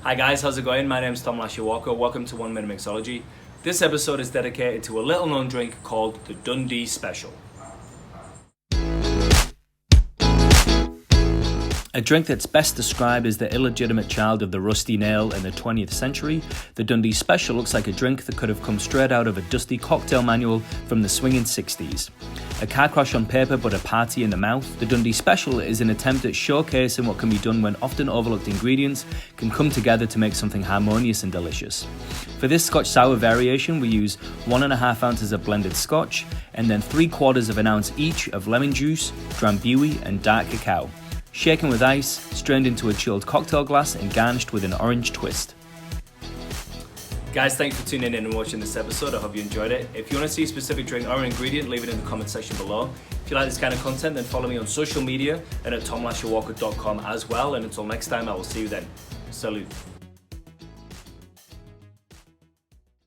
Hi guys, how's it going? My name's Tom Lasher-Walker. Welcome to 1 Minute Mixology. This episode is dedicated to a little known drink called the Dundee Special. A drink that's best described as the illegitimate child of the rusty nail in the 20th century, the Dundee Special looks like a drink that could have come straight out of a dusty cocktail manual from the swinging 60s. A car crash on paper but a party in the mouth, the Dundee Special is an attempt at showcasing what can be done when often overlooked ingredients can come together to make something harmonious and delicious. For this Scotch sour variation, we use 1.5 ounces of blended Scotch and then 3/4 of an ounce each of lemon juice, Drambuie and dark cacao. Shaken with ice, strained into a chilled cocktail glass and garnished with an orange twist. Guys, thanks for tuning in and watching this episode. I hope you enjoyed it. If you want to see a specific drink or an ingredient, leave it in the comment section below. If you like this kind of content, then follow me on social media and at tomlasherwalker.com as well. And until next time, I will see you then. Salute.